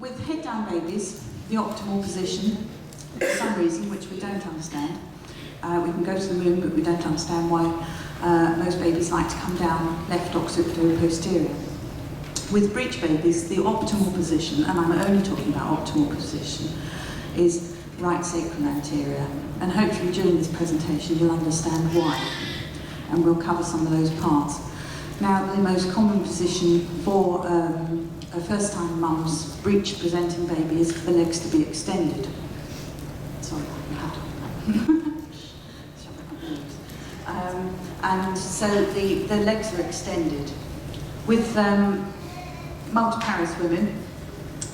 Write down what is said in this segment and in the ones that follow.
With head down babies, the optimal position, for some reason which we don't understand, we can go to the moon, but we don't understand why most babies like to come down left occipital posterior. With breech babies, the optimal position, and I'm only talking about optimal position, is right sacrum anterior. And hopefully during this presentation you'll understand why. And we'll cover some of those parts. Now, the most common position for a first-time mum's breech presenting baby is for the legs to be extended. Sorry, you have to. And so the legs are extended. With multiparous women,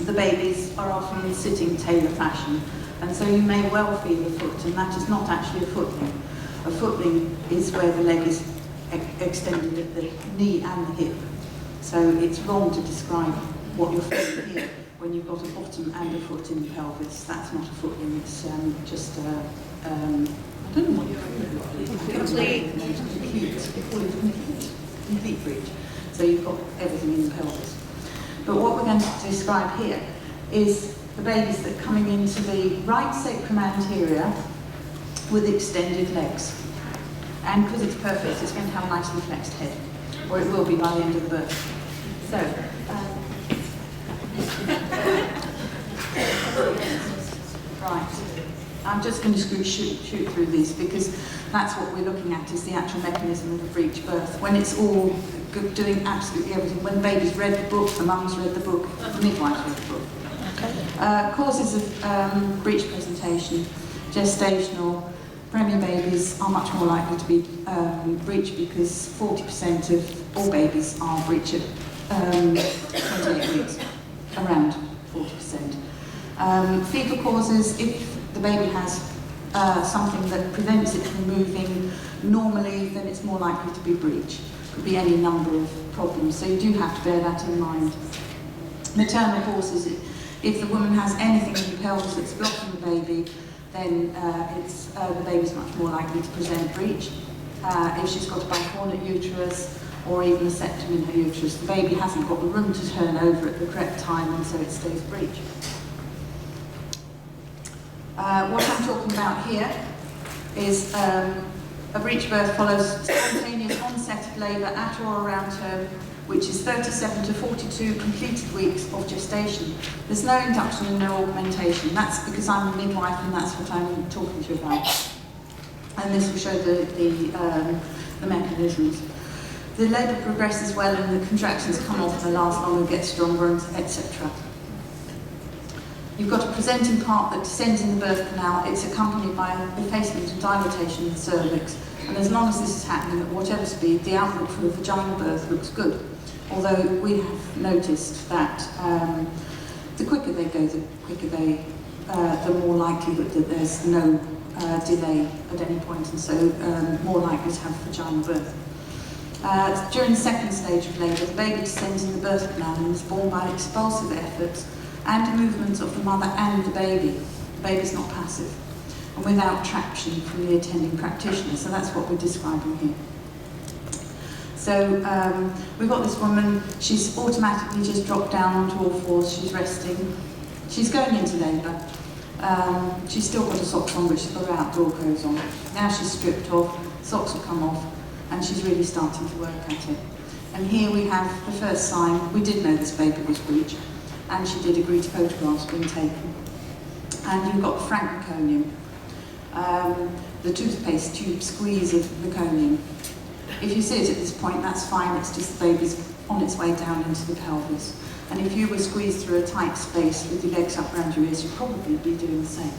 the babies are often in sitting tailor fashion, and so you may well feel a foot, and that is not actually a footling. A footling is where the leg is extended at the knee and the hip. So it's wrong to describe what you're feeling here when you've got a bottom and a foot in the pelvis. That's not a footling, it's just I don't know what you're complete breech. So you've got everything in the pelvis. But what we're going to describe here is the babies that are coming into the right sacrum anterior with extended legs. And because it's perfect, it's going to have a nicely flexed head, or it will be by the end of the birth. So, right. I'm just going to shoot through these because that's what we're looking at, is the actual mechanism of a breech birth. When it's all doing absolutely everything, when the baby's read the book, the mum's read the book, the midwife read the book. Causes of breech presentation, gestational, premier babies are much more likely to be breech because 40% of all babies are breech at 28 weeks, around 40%. Fetal causes, if the baby has something that prevents it from moving normally, then it's more likely to be breech. Could be any number of problems, so you do have to bear that in mind. Maternal causes, if the woman has anything in the pelvis that's blocking the baby, then the baby's much more likely to present breech. If she's got a bicornate uterus or even a septum in her uterus, the baby hasn't got the room to turn over at the correct time, and so it stays breech. What I'm talking about here is a breech birth follows spontaneous onset of labour at or around term, which is 37 to 42 completed weeks of gestation. There's no induction and no augmentation. That's because I'm a midwife and that's what I'm talking to you about. And this will show the mechanisms. The labour progresses well and the contractions come off and they last longer, get stronger, etc. You've got a presenting part that descends in the birth canal. It's accompanied by effacement and dilatation of the cervix. And as long as this is happening at whatever speed, the outlook for a vaginal birth looks good. Although we have noticed that the quicker they go, the more likelihood that there's no delay at any point, and so more likely to have vaginal birth. During the second stage of labour, the baby descends in the birth canal and is born by expulsive efforts and movements of the mother and the baby. The baby's not passive, and without traction from the attending practitioner. So that's what we're describing here. So we've got this woman, she's automatically just dropped down onto all fours, she's resting. She's going into labour. She's still got her socks on, but she's got her outdoor clothes on. Now she's stripped off, socks will come off, and she's really starting to work at it. And here we have the first sign. We did know this baby was breech, and she did agree to photographs being taken. And you've got frank meconium, the toothpaste tube squeeze of meconium. If you see it at this point, that's fine, it's just the baby's on its way down into the pelvis. And if you were squeezed through a tight space with your legs up around your ears, you'd probably be doing the same.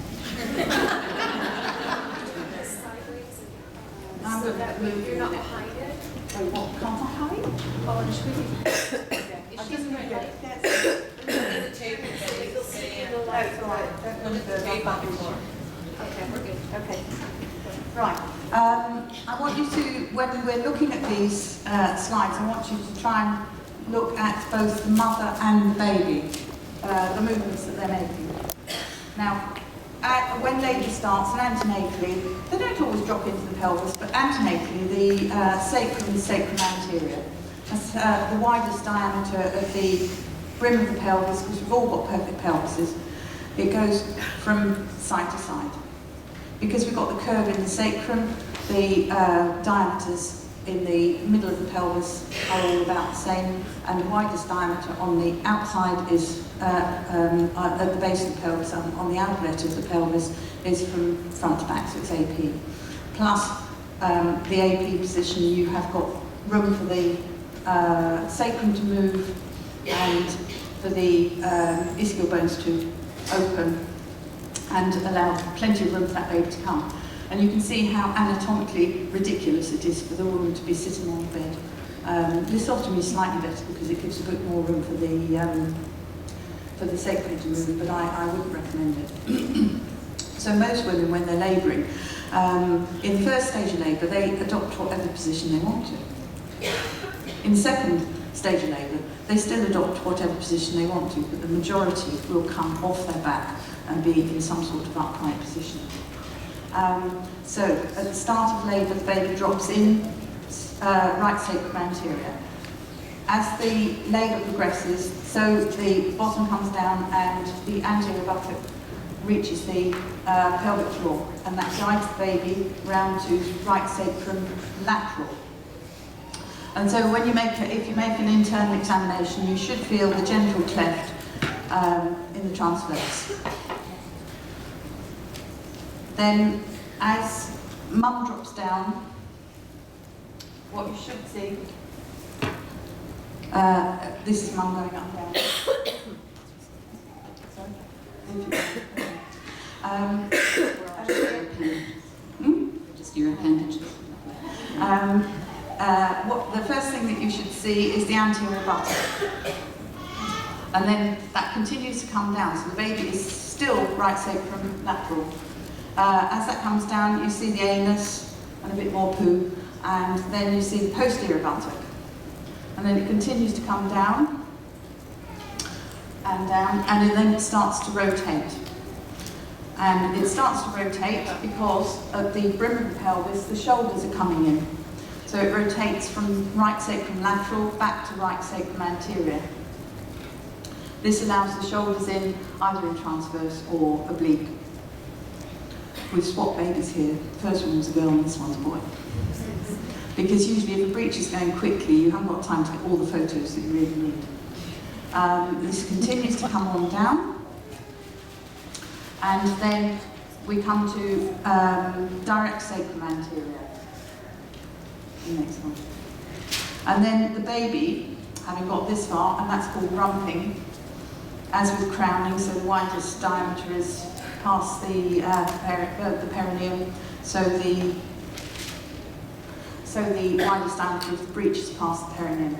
I'm going to move. You're not behind it? Oh, what? Can't I hide? Oh, and she's just right. the tape. That's all right. Don't move the tape back and forth. Okay, we're good. Okay. Right. I want you to, when we're looking at these slides, I want you to try and look at both the mother and the baby, the movements that they're making. Now, when labour starts, and antenatally, they don't always drop into the pelvis, but antenatally, the sacrum is sacrum anterior. That's the widest diameter of the brim of the pelvis, because we've all got perfect pelvises, it goes from side to side. Because we've got the curve in the sacrum, the diameters in the middle of the pelvis are all about the same, and the widest diameter on the outside is at the base of the pelvis, on the outlet of the pelvis is from front to back, so it's AP. Plus the AP position, you have got room for the sacrum to move and for the ischial bones to open and allow plenty of room for that baby to come. And you can see how anatomically ridiculous it is for the woman to be sitting on the bed. Lithotomy is slightly better because it gives a bit more room for the sacrum to move, but I wouldn't recommend it. So most women, when they're labouring, in the first stage of labour, they adopt whatever position they want to. In the second stage of labour, they still adopt whatever position they want to, but the majority will come off their back and be in some sort of upright position. So at the start of labour, the baby drops in, right sacrum anterior. As the labour progresses, so the bottom comes down and the anterior buttock reaches the pelvic floor, and that guides the baby round to right sacrum lateral. And so when you if you make an internal examination, you should feel the genital cleft in the transverse. Then, as mum drops down, what you should see, this is mum going up and down. Just your appendage. The first thing that you should see is the anterior buttock. And then that continues to come down, so the baby is still right sacrum lateral. As that comes down, you see the anus and a bit more poo, and then you see the posterior buttock. And then it continues to come down, and then it starts to rotate. And it starts to rotate because at the brim of the pelvis, the shoulders are coming in. So it rotates from right sacrum lateral back to right sacrum anterior. This allows the shoulders in either in transverse or oblique. We've swapped babies here. The first one was a girl and this one's a boy. Because usually if a breech is going quickly, you haven't got time to get all the photos that you really need. This continues to come on down. And then we come to direct sacrum anterior. The next one. And then the baby, having got this far, and that's called rumping, as with crowning, so the widest diameter is past the perineum, so the widest diameter of the breech is past the perineum.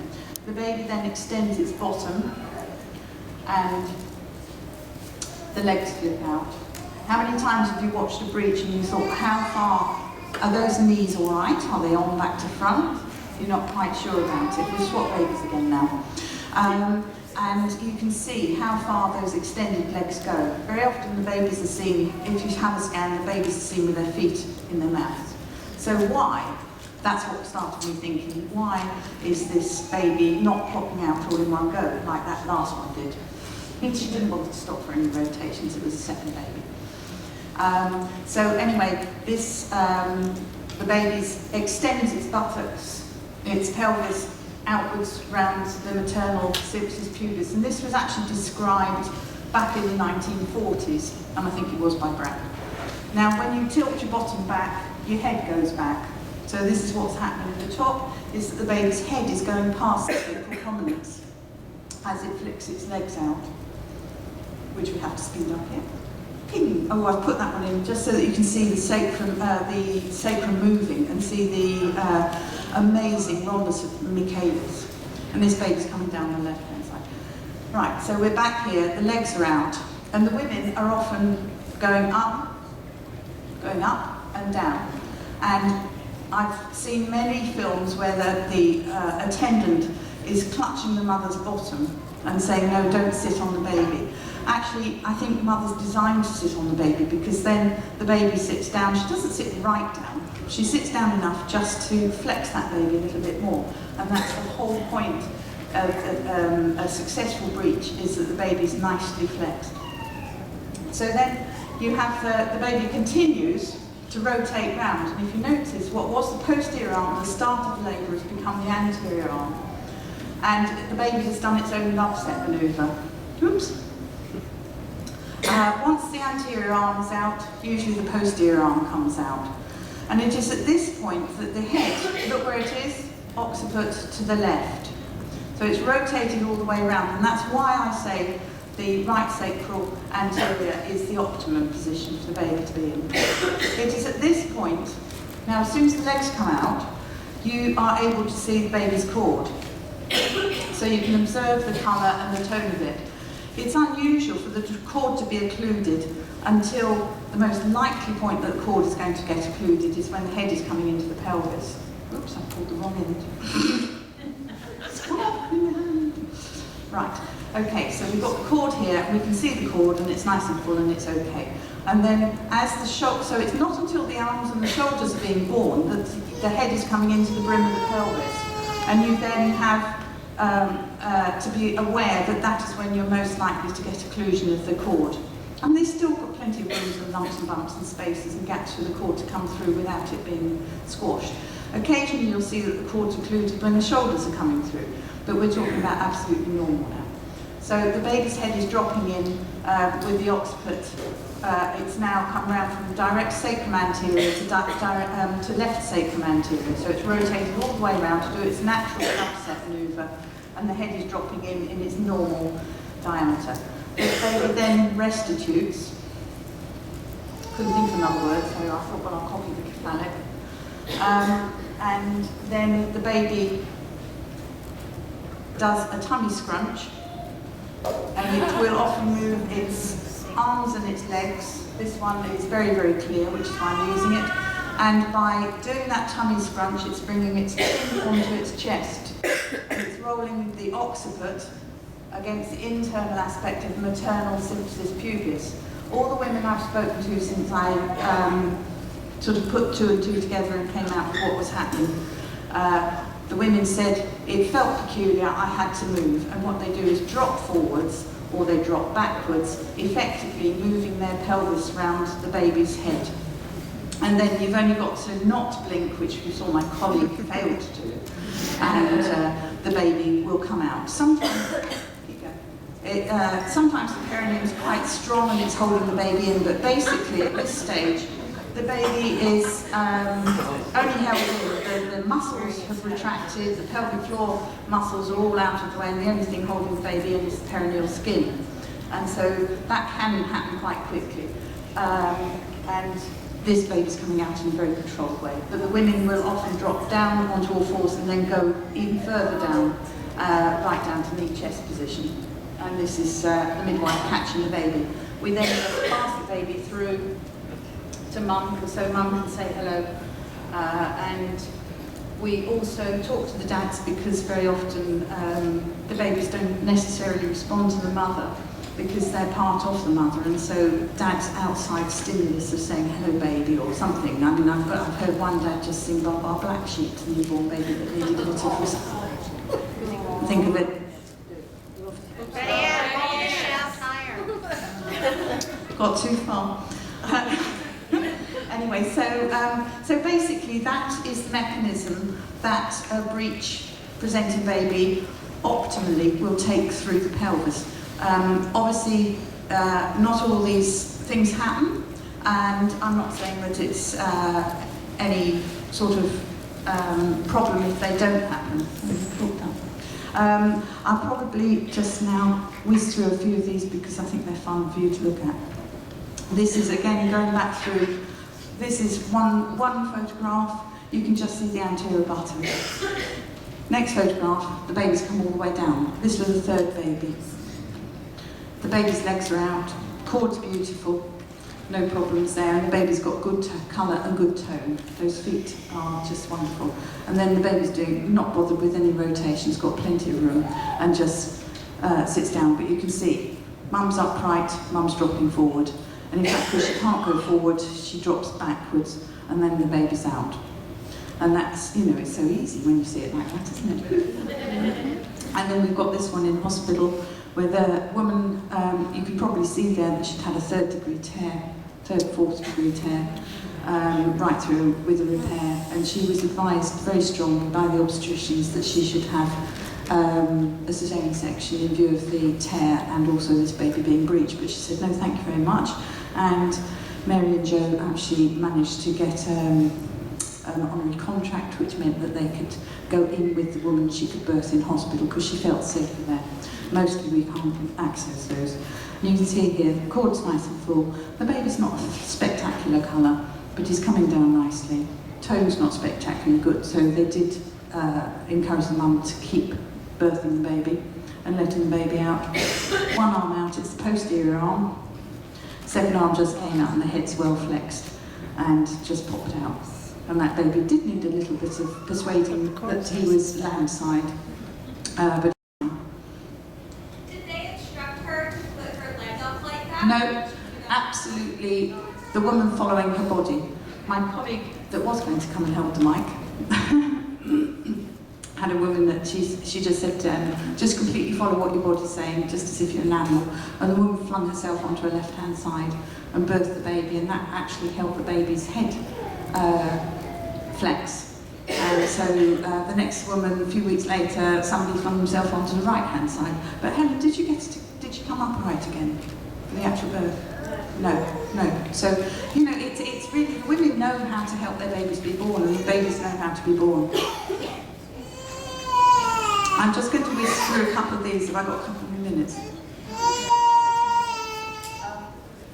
The baby then extends its bottom, and the legs flip out. How many times have you watched a breech and you thought, how far are those knees all right? Are they on back to front? You're not quite sure about it. We'll swap babies again now. And you can see how far those extended legs go. Very often the babies are seen, if you have a scan, the babies are seen with their feet in their mouths. So why? That's what started me thinking, why is this baby not popping out all in one go, like that last one did? She didn't want to stop for any rotations, it was a second baby. So anyway, this, the baby extends its buttocks, its pelvis outwards round the maternal symphysis pubis, and this was actually described back in the 1940s, and I think it was by Brown. Now when you tilt your bottom back, your head goes back. So this is what's happening at the top, is that the baby's head is going past the sacral prominence as it flicks its legs out, which we have to speed up here. Ping. Oh, I've put that one in just so that you can see the sacrum moving and see the amazing rhombus of Michaelis. And this baby's coming down the left-hand side. Right, so we're back here, the legs are out, and the women are often going up and down. And I've seen many films where the attendant is clutching the mother's bottom and saying, no, don't sit on the baby. Actually, I think mother's designed to sit on the baby because then the baby sits down. She doesn't sit right down. She sits down enough just to flex that baby a little bit more. And that's the whole point a successful breech is that the baby's nicely flexed. So then you have the baby continues to rotate round, and if you notice, what was the posterior arm at the start of labour has become the anterior arm, and the baby has done its own love set manoeuvre. Oops. Once the anterior arm is out, usually the posterior arm comes out. And it is at this point that the head, look where it is, occiput to the left. So it's rotating all the way around, and that's why I say the right sacral anterior is the optimum position for the baby to be in. It is at this point, now as soon as the legs come out, you are able to see the baby's cord. So you can observe the colour and the tone of it. It's unusual for the cord to be occluded until the most likely point that the cord is going to get occluded is when the head is coming into the pelvis. Oops, I pulled the wrong end. Right, okay, so we've got the cord here, and we can see the cord, and it's nice and full, and it's okay. And then as the shoulder, so it's not until the arms and the shoulders are being born that the head is coming into the brim of the pelvis. And you then have to be aware that that is when you're most likely to get occlusion of the cord. And they've still got plenty of rooms and lumps and bumps and spaces and gaps for the cord to come through without it being squashed. Occasionally you'll see that the cord's occluded when the shoulders are coming through, but we're talking about absolutely normal now. So the baby's head is dropping in with the occiput. It's now come round from direct sacrum anterior to left sacrum anterior. So it's rotating all the way around to do its natural upset manoeuvre, and the head is dropping in its normal diameter. The baby then restitutes. Couldn't think of another word, so I thought, well, I'll copy the planet. And then the baby does a tummy scrunch, and it will often move its arms and its legs. This one is very, very clear, which is why I'm using it. And by doing that tummy scrunch, it's bringing its chin onto its chest. It's rolling the occiput against the internal aspect of maternal symphysis pubis. All the women I've spoken to since I sort of put two and two together and came out with what was happening, the women said it felt peculiar, I had to move, and what they do is drop forwards or they drop backwards, effectively moving their pelvis round the baby's head. And then you've only got to not blink, which we saw my colleague failed to do, and the baby will come out. Sometimes the perineum is quite strong and it's holding the baby in, but basically at this stage, the baby is only held in. The muscles have retracted, the pelvic floor muscles are all out of the way, and the only thing holding the baby in is the perineal skin. And so that can happen quite quickly. And this baby's coming out in a very controlled way. But the women will often drop down onto all fours and then go even further down, right down to knee chest position. And this is the midwife catching the baby. We then pass the baby through to mum, so mum can say hello. And we also talk to the dads because very often the babies don't necessarily respond to the mother because they're part of the mother, and so dad's outside stimulus of saying hello baby or something. I mean, I've heard one dad just sing Baba Black Sheep to the newborn baby that needed a little think of it. Got too far. Anyway, so basically that is the mechanism that a breech presenting baby optimally will take through the pelvis. Obviously, not all these things happen, and I'm not saying that it's any sort of problem if they don't happen. I'll probably just now whiz through a few of these because I think they're fun for you to look at. This is, again, going back through, this is one photograph. You can just see the anterior butt of it. Next photograph, the baby's come all the way down. This was the third baby. The baby's legs are out, cord's beautiful, no problems there, and the baby's got good colour and good tone. Those feet are just wonderful. And then the baby's not bothered with any rotations, got plenty of room, and just sits down. But you can see, mum's upright, mum's dropping forward. And in fact, because she can't go forward, she drops backwards, and then the baby's out. And that's, you know, it's so easy when you see it like that, isn't it? And then we've got this one in hospital where the woman, you can probably see there that she'd had a fourth degree tear, right through with a repair, and she was advised very strongly by the obstetricians that she should have a cesarean section in view of the tear and also this baby being breech, but she said no, thank you very much. And Mary and Joe actually managed to get an honorary contract, which meant that they could go in with the woman, she could birth in hospital because she felt safer there. Mostly we can't access those. And you can see here, the cord's nice and full. The baby's not a spectacular colour, but he's coming down nicely. Tone's not spectacularly good, so they did encourage the mum to keep birthing the baby and letting the baby out. One arm out, it's the posterior arm. Second arm just came out and the head's well flexed and just popped out. And that baby did need a little bit of persuading that he was landside. But did they instruct her to put her leg up like that? no, absolutely, the woman following her body. My colleague that was going to come and hold the mic had a woman that she just said, just completely follow what your body's saying, just as if you're an animal. And the woman flung herself onto her left-hand side and birthed the baby, and that actually helped the baby's head flex. And so the next woman, a few weeks later, somebody flung himself onto the right-hand side. But Helen, did you come upright again for the actual birth? No. So, you know, it's really, women know how to help their babies be born, and the babies know how to be born. I'm just going to whisk through a couple of these. Have I got a couple of minutes?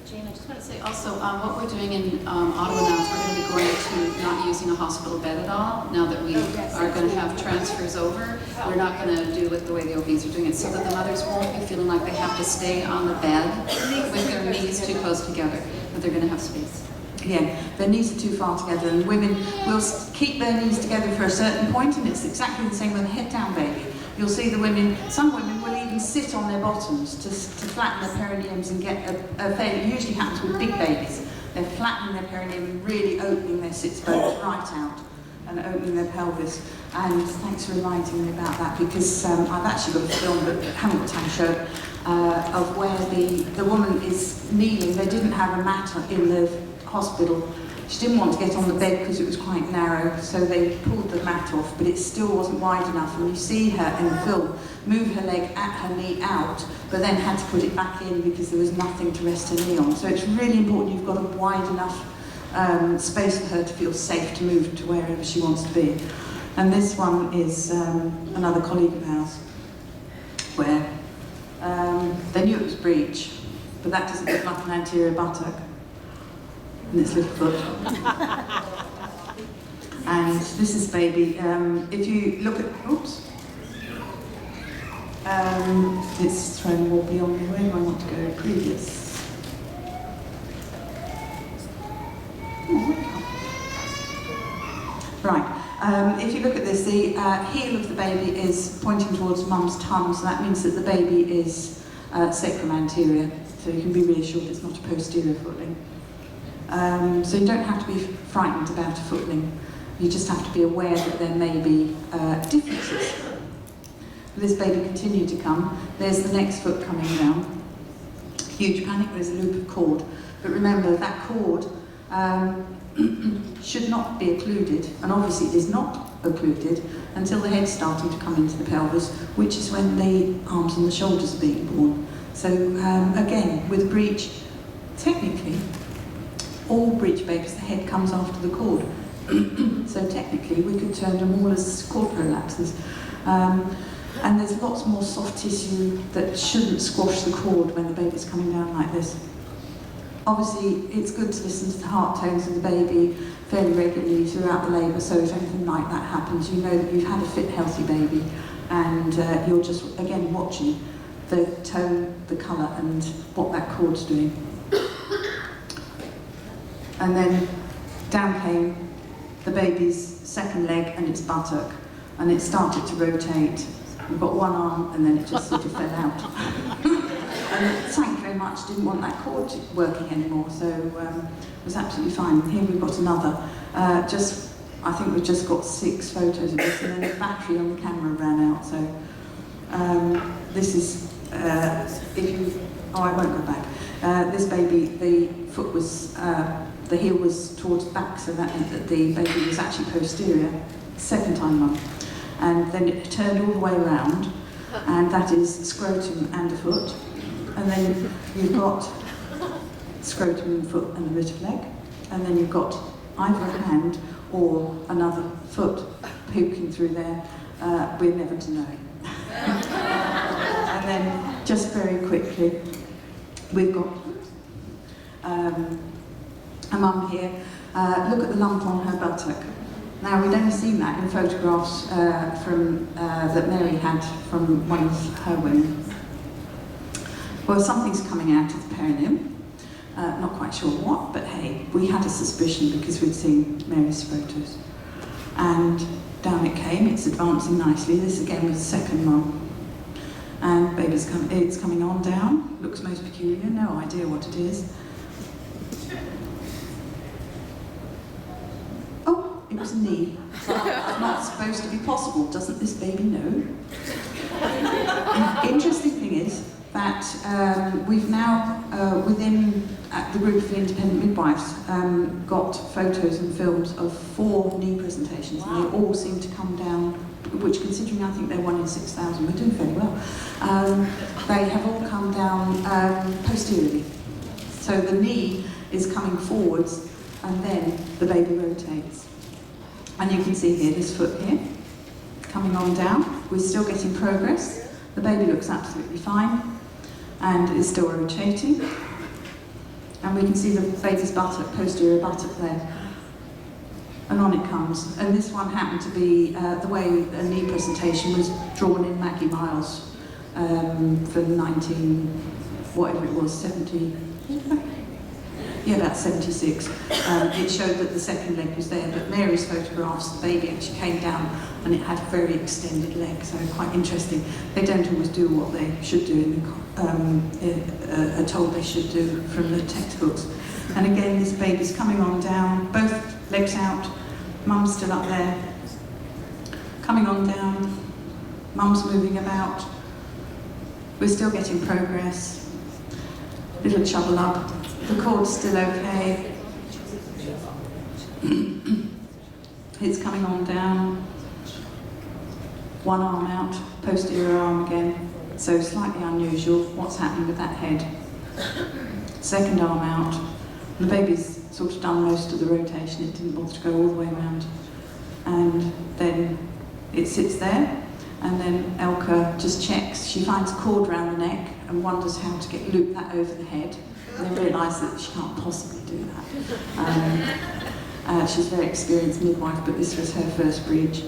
Jane, I just want to say also, what we're doing in Ottawa now is we're going to be going to not using a hospital bed at all. Now that we are going to have transfers over, we're not going to do it the way the OBs are doing it, so that the mothers won't be feeling like they have to stay on the bed with their knees too close together, but they're going to have space. Yeah, their knees are too far together, and women will keep their knees together for a certain point, and it's exactly the same with a head-down baby. You'll see the women, some women will even sit on their bottoms to flatten their perineums and get a fairly, it usually happens with big babies. They're flattening their perineum and really opening their sits bones right out and opening their pelvis. And thanks for reminding me about that, because I've actually got a film, but haven't got time to show it, of where the woman is kneeling. They didn't have a mat in the hospital. She didn't want to get on the bed because it was quite narrow, so they pulled the mat off, but it still wasn't wide enough. And you see her in the film move her leg at her knee out, but then had to put it back in because there was nothing to rest her knee on. So it's really important you've got a wide enough space for her to feel safe to move to wherever she wants to be. And this one is another colleague of ours, where they knew it was breech, but that doesn't look like an anterior buttock. And its little foot. And this is baby. If you look at, oops, it's thrown wobbly on me. Where do I want to go? Previous. Right. If you look at this, the heel of the baby is pointing towards mum's tongue, so that means that the baby is sacrum anterior. So you can be reassured it's not a posterior footling. So you don't have to be frightened about a footling. You just have to be aware that there may be differences. This baby continued to come. There's the next foot coming down. Huge panic, there's a loop of cord. But remember, that cord should not be occluded, and obviously it is not occluded until the head's starting to come into the pelvis, which is when the arms and the shoulders are being born. So again, with breech, technically, all breech babies, the head comes after the cord. So technically, we could term them all as cord prolapses. And there's lots more soft tissue that shouldn't squash the cord when the baby's coming down like this. Obviously, it's good to listen to the heart tones of the baby fairly regularly throughout the labour, so if anything like that happens, you know that you've had a fit, healthy baby, and you're just, again, watching the tone, the colour, and what that cord's doing. And then down came the baby's second leg and its buttock, and it started to rotate. We've got one arm, and then it just sort of fell out. And thank you very much, didn't want that cord working anymore, so it was absolutely fine. Here we've got another. I think we've just got 6 photos of this, and then the battery on the camera ran out, so This is, if you, oh, I won't go back. This baby, the foot was, the heel was towards back, so that meant that the baby was actually posterior, second time mum. And then it turned all the way around, and that is scrotum and a foot. And then you've got scrotum and foot and a bit of leg. And then you've got either a hand or another foot poking through there. We're never to know. And then, just very quickly, we've got a mum here. Look at the lump on her buttock. Now, we'd only seen that in photographs that Mary had from one of her women. Well, something's coming out of the perineum. Not quite sure what, but hey, we had a suspicion because we'd seen Mary's photos. And down it came, it's advancing nicely. This again was second mum. And it's coming on down, looks most peculiar, no idea what it is. Oh, it was a knee. It's not supposed to be possible, doesn't this baby know? Interesting thing is that we've now, within the group of independent midwives, got photos and films of 4 knee presentations, and they all seem to come down, which, considering I think they're 1 in 6,000, we're doing fairly well. They have all come down posteriorly. So the knee is coming forwards, and then the baby rotates. And you can see here, this foot here, coming on down. We're still getting progress. The baby looks absolutely fine, and is still rotating. And we can see the baby's buttock, posterior buttock there. And on it comes. And this one happened to be the way a knee presentation was drawn in Maggie Miles from 19, whatever it was, 70, yeah, about 76. It showed that the second leg was there, but Mary's photographs, the baby actually came down and it had a very extended leg, so quite interesting. They don't always do what they should do, are told they should do from the textbooks. And again, this baby's coming on down, both legs out, mum's still up there, coming on down, mum's moving about. We're still getting progress. Little chubble up. The cord's still okay. It's coming on down. One arm out, posterior arm again. So slightly unusual. What's happening with that head? Second arm out. The baby's sort of done most of the rotation. It didn't bother to go all the way around. And then it sits there. And then Elka just checks. She finds a cord around the neck and wonders how to loop that over the head. And then realise that she can't possibly do that. She's a very experienced midwife, but this was her first breech.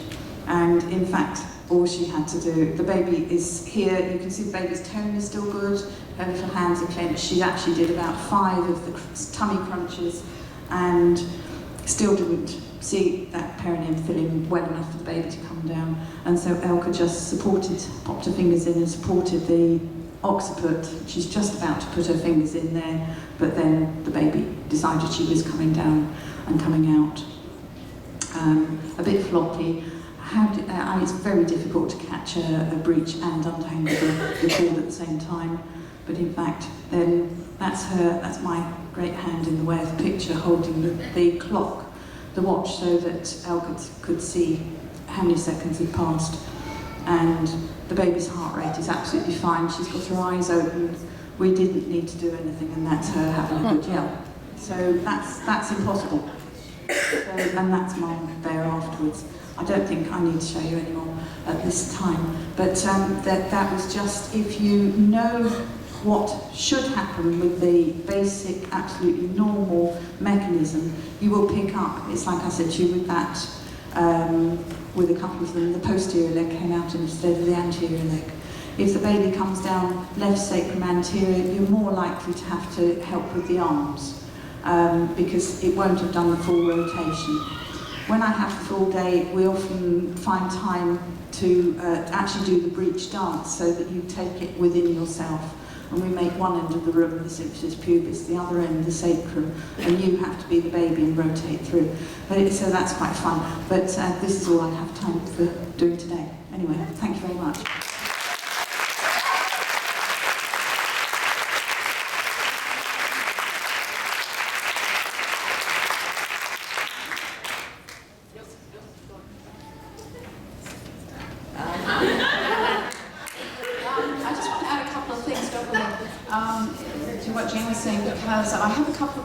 And in fact, all she had to do, the baby is here, you can see the baby's tone is still good, her little hands are clenched. She actually did about 5 of the tummy crunches and still didn't see that perineum filling well enough for the baby to come down. And so Elka just popped her fingers in and supported the occiput. She's just about to put her fingers in there, but then the baby decided she was coming down and coming out. A bit floppy. It's very difficult to catch a breech and untangle the cord at the same time. But in fact, then that's my great hand in the way of the picture holding the clock, the watch, so that Elka could see how many seconds had passed. And the baby's heart rate is absolutely fine. She's got her eyes open. We didn't need to do anything, and that's her having a good yell. So that's impossible. And that's mum there afterwards. I don't think I need to show you anymore at this time. But that was just, if you know what should happen with the basic, absolutely normal mechanism, you will pick up. It's like I said to you with that, with a couple of them, the posterior leg came out instead of the anterior leg. If the baby comes down left sacrum anterior, you're more likely to have to help with the arms because it won't have done the full rotation. When I have the full day, we often find time to actually do the breech dance so that you take it within yourself. And we make one end of the room the symphysis pubis, the other end the sacrum, and you have to be the baby and rotate through. So that's quite fun. But this is all I have time for doing today. Anyway, thank you very much.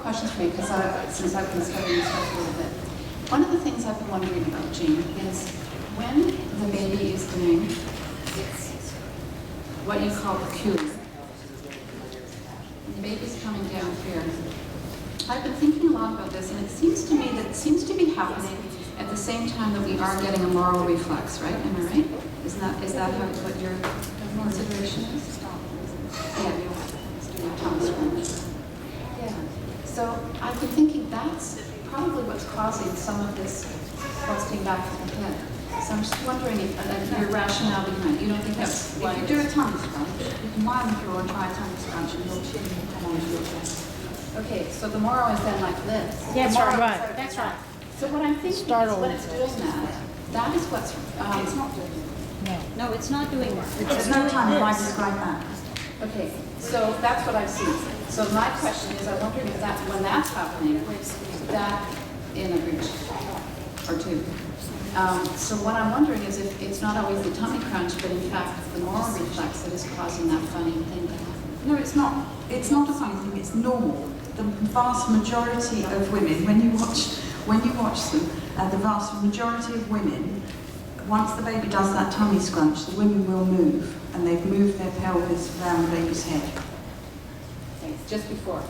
questions for you, because since I've been studying this stuff a little bit. One of the things I've been wondering about, Jean, is when the baby is doing what you call peculiar, and the baby's coming down here, I've been thinking a lot about this, and it seems to me that it seems to be happening at the same time that we are getting a moral reflex, right? Am I right? Is that what your consideration is? Yeah, you're Thomas French. Yeah. So I've been thinking that's probably what's causing some of this thrusting back of the head. So I'm just wondering if your rationale behind it. You don't think that's why? If you do a tummy scrunch, you can lie on the floor and try a tummy scrunch and your chin will come onto your chest. Okay, so the moral is then like this. That's The moral right. is- That's right. So what I'm thinking is when it's doing that, that is what's, It's not doing it. No, it's not doing that. There's no time to describe that. okay, so that's what I've seen. So my question is, I'm wondering if that's, when that's happening, that in a breech or two. So what I'm wondering is if it's not always the tummy crunch, but in fact the moral reflex that is causing that funny thing to happen. No, it's not. It's not a funny thing. It's normal. The vast majority of women, when you watch them, the vast majority of women, once the baby does that tummy scrunch, the women will move, and they've moved their pelvis around the baby's head. Okay, just before.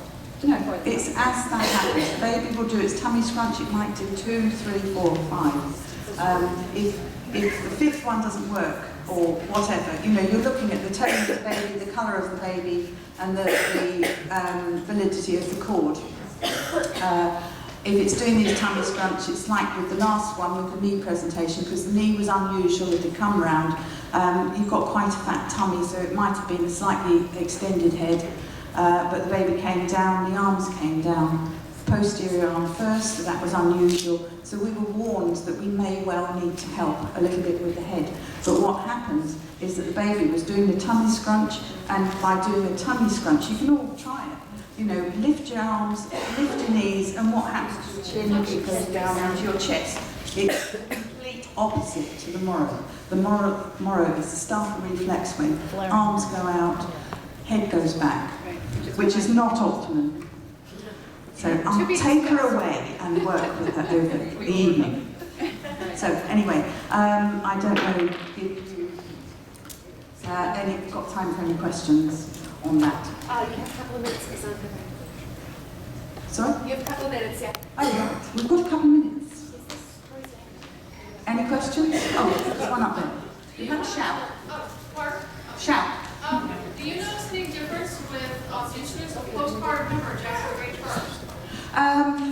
No, it's as that happens. The baby will do its tummy scrunch. It might do 2, 3, 4, 5. If the fifth one doesn't work, or whatever, you're looking at the tone of the baby, the colour of the baby, and the validity of the cord. If it's doing these tummy scrunch, it's like with the last one with the knee presentation, because the knee was unusual, it had come round. You've got quite a fat tummy, so it might have been a slightly extended head, but the baby came down, the arms came down, posterior arm first, so that was unusual. So we were warned that we may well need to help a little bit with the head. But what happened is that the baby was doing the tummy scrunch, and by doing a tummy scrunch, you can all try it. Lift your arms, lift your knees, and what happens to the chin? It goes down around your chest. It's the complete opposite to the moro. The moro is the startle reflex when arms go out, head goes back, which is not optimum. So I'll take her away and work with her over the evening. So anyway, I don't know if you've got time for any questions on that. You have a couple of minutes, because I'm prepared. Sorry? You have a couple of minutes, yeah. Oh yeah, we've got a couple of minutes. Any questions? Oh, there's one up there. You have a shout. Mark, Shout. do you notice any difference with instruments of postpartum hemorrhage after great birth?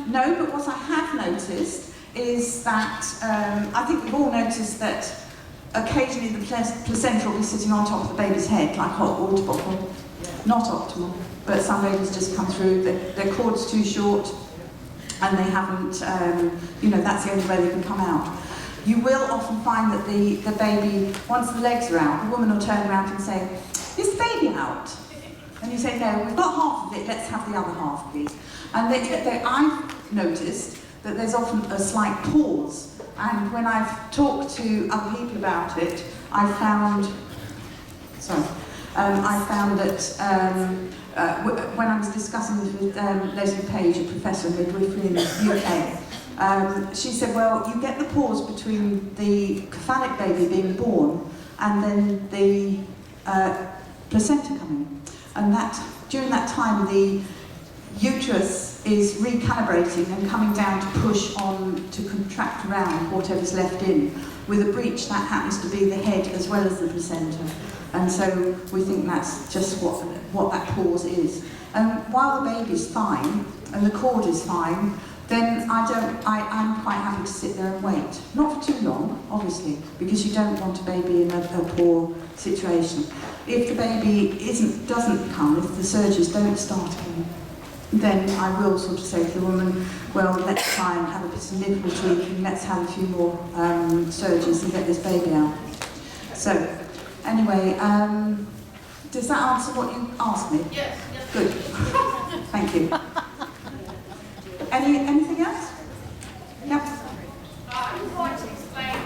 No, but what I have noticed is that I think we've all noticed that occasionally the placenta will be sitting on top of the baby's head, like hot water bottle. Not optimal, but some babies just come through, their cord's too short, and they haven't, that's the only way they can come out. You will often find that the baby, once the legs are out, the woman will turn around and say, "Is the baby out?" And you say, "No, we've got half of it, let's have the other half, please." And I've noticed that there's often a slight pause, and when I've talked to other people about it, I found that when I was discussing this with Leslie Page, a professor of midwifery in the UK, she said, well, you get the pause between the cephalic baby being born and then the placenta coming. And that during that time, the uterus is recalibrating and coming down to push on to contract around whatever's left in. With a breech, that happens to be the head as well as the placenta. And so we think that's just what that pause is. And while the baby's fine and the cord is fine, then I'm quite happy to sit there and wait. Not for too long, obviously, because you don't want a baby in a poor situation. If the baby doesn't come, if the surgeries don't start again, then I will sort of say to the woman, well, let's try and have a bit of nipple tweaking, let's have a few more surgeries and get this baby out. So, anyway, does that answer what you asked me? Yes. Good. Thank you. Anything else? Yep. I just want to explain,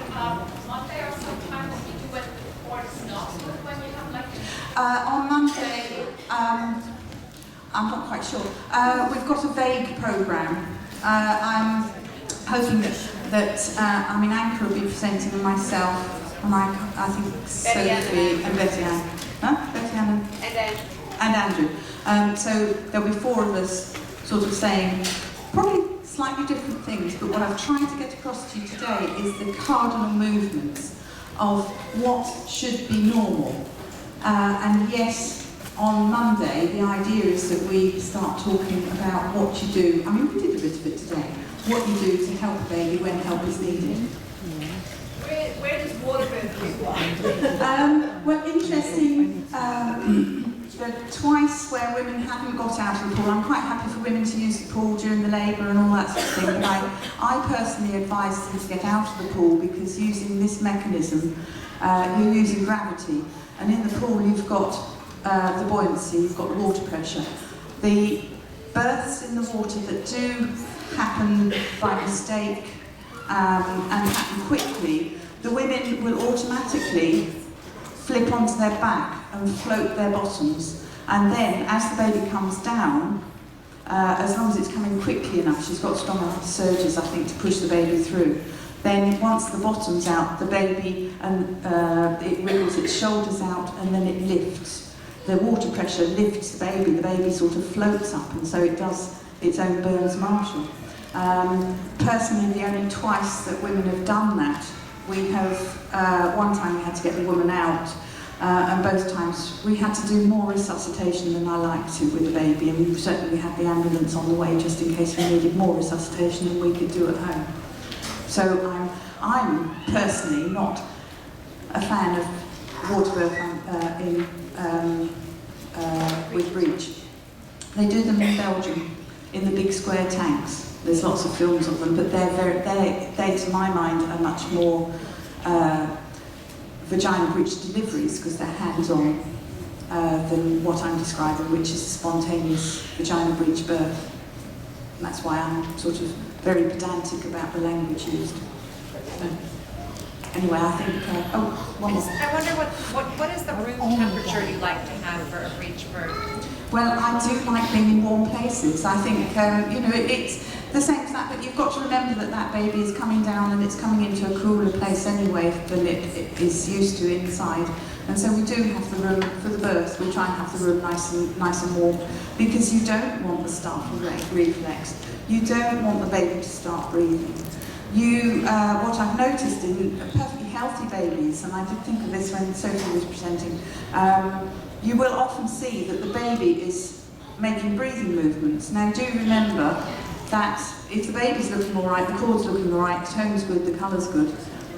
Monday or sometime that you do it before it snows when you have like... On Monday, I'm not quite sure. We've got a vague programme. I'm hoping that Anchor will be presenting, and myself, and I think Sophie and Betty Ann. Betty Ann and Andrew. So there'll be 4 of us sort of saying probably slightly different things, but what I've tried to get across to you today is the cardinal movements of what should be normal. And yes, on Monday, the idea is that we start talking about what you do. I mean, we did a bit of it today. What you do to help a baby when help is needed. Where does water go? Well, interesting. Twice where women haven't got out of the pool. I'm quite happy for women to use the pool during the labour and all that sort of thing. But I personally advise them to get out of the pool, because using this mechanism, you're using gravity. And in the pool you've got the buoyancy, you've got water pressure. The births in the water that do happen by mistake and happen quickly, the women will automatically flip onto their back and float their bottoms, and then as the baby comes down, as long as it's coming quickly enough, she's got strong enough surges, I think, to push the baby through. Then once the bottom's out, the baby it wriggles its shoulders out, and then it lifts. The water pressure lifts the baby sort of floats up, and so it does its own Burns Marshall. Personally, the only twice that women have done that, we have, one time we had to get the woman out, and both times we had to do more resuscitation than I like to with the baby, and we certainly had the ambulance on the way just in case we needed more resuscitation than we could do at home. So I'm personally not a fan of water birth with breech. They do them in Belgium, in the big square tanks. There's lots of films of them, but they to my mind, are much more vagina breech deliveries, because they're hands-on, than what I'm describing, which is a spontaneous vagina breech birth. And that's why I'm sort of very pedantic about the language used. So, anyway, I think, one more. I wonder what is the room temperature you like to have for a breech birth? Well, I do like being in warm places. I think, it's the same fact that you've got to remember that that baby is coming down and it's coming into a cooler place anyway than it is used to inside. And so we do have the room for the birth. We try and have the room nice and warm, because you don't want the startle reflex. You don't want the baby to start breathing. What I've noticed in perfectly healthy babies, and I did think of this when Sophie was presenting, you will often see that the baby is making breathing movements. Now do remember that if the baby's looking all right, the cord's looking all right, the tone's good, the colour's good,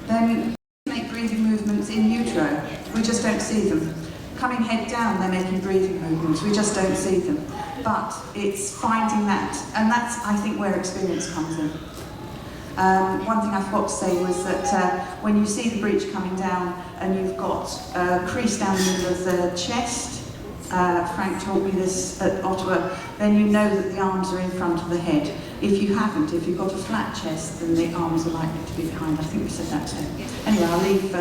then make breathing movements in utero. We just don't see them. Coming head down, they're making breathing movements. We just don't see them. But it's finding that, and that's, I think, where experience comes in. One thing I forgot to say was that when you see the breech coming down and you've got a crease down the middle of the chest, Frank taught me this at Ottawa, then you know that the arms are in front of the head. If you haven't, if you've got a flat chest, then the arms are likely to be behind. I think we said that too. Anyway, I'll leave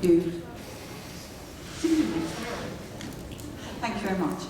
you. Thank you very much.